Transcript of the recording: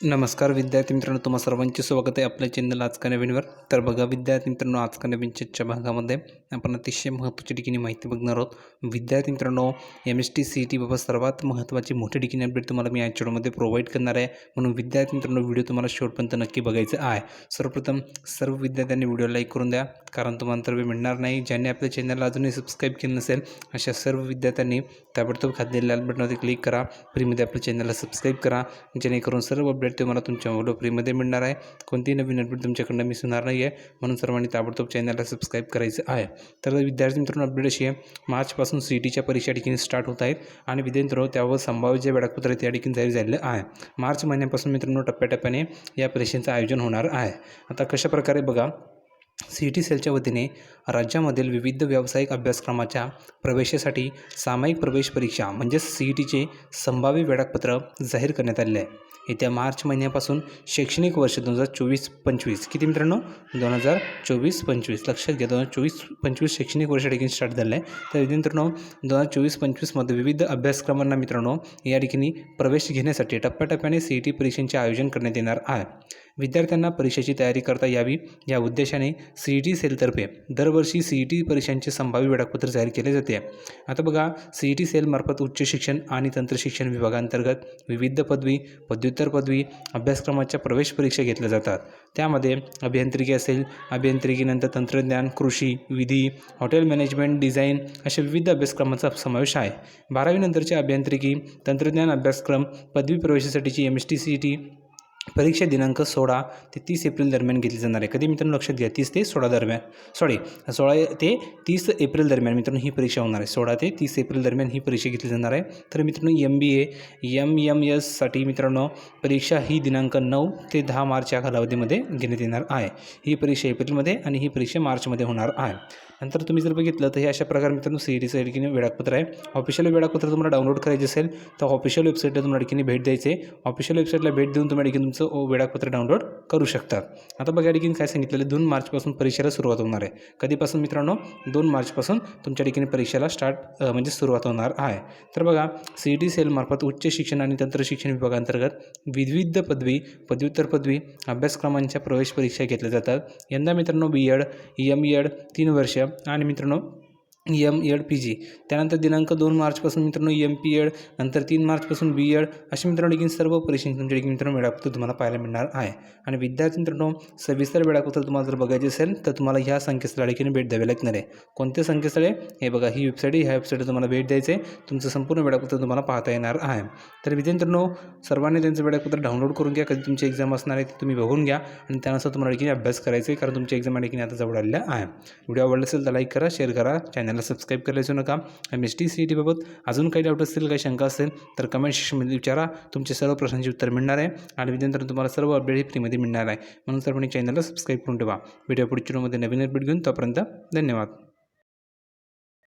नमस्कार विद्यार्थी मित्रांनो, तुम्हा सर्वांचे स्वागत आहे आपल्या चॅनल आजका नवीनवर. तर बघा विद्यार्थी मित्रांनो, आजका नवीन चर्चा भागामध्ये आपण अतिशय महत्त्वाची ठिकाणी माहिती बघणार आहोत. विद्यार्थी मित्रांनो, MST-CET बाबत सर्वात महत्त्वाची मोठी ठिकाणी अपडेट तुम्हाला मी या व्हिडिओमध्ये प्रोव्हाइड करणार आहे. म्हणून विद्यार्थी मित्रांनो, व्हिडिओ तुम्हाला शेवटपर्यंत नक्की बघायचं आहे. सर्वप्रथम सर्व विद्यार्थ्यांनी व्हिडिओ लाईक करून द्या, कारण तुम्हाला तर मिळणार नाही. ज्यांनी आपल्या चॅनलला अजूनही सबस्क्राईब केलं नसेल अशा सर्व विद्यार्थ्यांनी ताबडतोब खाली लाल बटनावरती क्लिक करा, फ्रीमध्ये आपल्या चॅनलला सबस्क्राईब करा, जेणेकरून सर्व अपडेट तुम्हाला तुमच्या व्हिडिओ फ्रीमध्ये मिळणार आहे. कोणतीही नवीन अपडेट तुमच्याकडनं मिस होणार नाही आहे. म्हणून सर्वांनी ताबडतोब चॅनलला सबस्क्राईब करायचं आहे. तर विद्यार्थी मित्रांनो, अपडेट अशी आहे, मार्चपासून CETच्या परीक्षा ठिकाणी स्टार्ट होत आहेत आणि विद्यार्थी मित्रांनो त्यावर संभाव्य जे वेळापत्र आहे त्या ठिकाणी जाहीर झालेलं आहे. मार्च महिन्यापासून मित्रांनो टप्प्याटप्प्याने या परीक्षेचं आयोजन होणार आहे. आता कशा प्रकारे बघा, CET सेलच्या वतीने राज्यामधील विविध व्यावसायिक अभ्यासक्रमाच्या प्रवेशासाठी सामायिक प्रवेश परीक्षा म्हणजेच CETचे संभाव्य वेळापत्रक जाहीर करण्यात आले आहे. येत्या मार्च महिन्यापासून शैक्षणिक वर्ष 2024-25 किती मित्रांनो 2024-25 लक्षात घ्या, 2024-25 शैक्षणिक वर्ष ठिकाणी स्टार्ट झालं आहे. तर मित्रांनो 2024-25मध्ये विविध अभ्यासक्रमांना मित्रांनो या ठिकाणी प्रवेश घेण्यासाठी टप्प्याटप्प्याने CET परीक्षांचे आयोजन करण्यात येणार आहे. विद्यार्थ्यांना परीक्षेची तयारी करता यावी या उद्देशाने CET सेलतर्फे दरवर्षी CET परीक्षांचे संभाव्य वेळापत्र जाहीर केले जाते. आता बघा, CET सेलमार्फत उच्च शिक्षण आणि तंत्रशिक्षण विभागांतर्गत विविध पदवी, पदव्युत्तर पदवी अभ्यासक्रमाच्या प्रवेश परीक्षा घेतल्या जातात. त्यामध्ये अभियांत्रिकी असेल, अभियांत्रिकीनंतर तंत्रज्ञान, कृषी, विधी, हॉटेल मॅनेजमेंट, डिझाईन अशा विविध अभ्यासक्रमांचा समावेश आहे. 12वी नंतरच्या अभियांत्रिकी तंत्रज्ञान अभ्यासक्रम पदवी प्रवेशासाठीची MST-CET परीक्षा दिनांक 16 ते 30 एप्रिल दरम्यान घेतली जाणार आहे. कधी मित्रांनो लक्षात घ्या, 30 ते 16 दरम्यान 16 ते 30 एप्रिल दरम्यान मित्रांनो ही परीक्षा होणार आहे. 16 ते 30 एप्रिल दरम्यान ही परीक्षा घेतली जाणार आहे. तर मित्रांनो MBA MMSसाठी मित्रांनो परीक्षा ही दिनांक 9 ते 10 मार्च या कालावधीमध्ये घेण्यात येणार आहे. ही परीक्षा एप्रिलमध्ये आणि ही परीक्षा मार्चमध्ये होणार आहे. नंतर तुम्ही जर बघितलं तर हे अशा प्रकारे मित्रांनो CETचं ठिकाणी वेळापत्र आहे. ऑफिशियल वेळापत्र तुम्हाला डाउनलोड करायचे असेल तर ऑफिशियल वेबसाईटला तुम्हाला ठिकाणी भेट द्यायचे. ऑफिशियल वेबसाईटला भेट देऊन तुम्हाला ठिकाणी तुमचं वेळापत्र डाउनलोड करू शकता. आता बघा, या ठिकाणी काय सांगितलेलं आहे, 2 मार्चपासून परीक्षेला सुरुवात होणार आहे. कधीपासून मित्रांनो 2 मार्चपासून तुमच्या ठिकाणी परीक्षेला म्हणजे सुरुवात होणार आहे. तर बघा, CET सेलमार्फत उच्च शिक्षण आणि तंत्रशिक्षण विभागांतर्गत विविध पदवी, पदव्युत्तर पदवी अभ्यासक्रमांच्या प्रवेश परीक्षा घेतल्या जातात. यंदा मित्रांनो BEd, MEd 3 वर्ष आणि मित्रांनो MEd PG, त्यानंतर दिनांक 2 मार्चपासून मित्रांनो MPEd, नंतर 3 मार्चपासून BEd अशा मित्रांनो ठिकाणी सर्व परीक्षांची तुमच्या ठिकाणी मित्रांनो वेळापत्र तुम्हाला पाहायला मिळणार आहे. आणि विद्यार्थी मित्रांनो सविस्तर वेळापत्र तुम्हाला जर बघायचे असेल तर तुम्हाला ह्या संकेतस्थळा ठिकाणी भेट द्यावी लागणार आहे. कोणते संकेतस्थळे? हे बघा, ही वेबसाईट आहे. ह्या वेबसाईटला तुम्हाला भेट द्यायचे, तुमचं संपूर्ण वेळापत्र तुम्हाला पाहता येणार आहे. तर विद्यार्थी मित्रांनो, सर्वांनी त्यांचं वेळापत्र डाउनलोड करून घ्या. कधी तुमची एक्झाम असणार आहे ते तुम्ही बघून घ्या आणि त्यानुसार तुम्हाला ठिकाणी अभ्यास करायचा आहे, कारण तुमची एक्झाम ठिकाणी आता जवळ आलेल्या आहे. व्हिडिओ आवडला असेल तर लाईक करा, शेअर करा, चॅनलला सबस्क्राईब करायचं नका. MST-CET बाबत अजून काही डाऊट असतील, काही शंका असेल तर कमेंट सेक्शनमध्ये विचारा. तुमचे सर्व प्रश्नांची उत्तर मिळणार आहे आणि विद्यार्थ्यांना तुम्हाला सर्व अपडेट फ्रीमध्ये मिळणार आहे. म्हणून सर्वांनी चॅनलला सबस्क्राईब करून ठेवा. व्हिडिओ पुढच्या व्हिडिओमध्ये नवीन अपडेट घेऊन, तोपर्यंत धन्यवाद.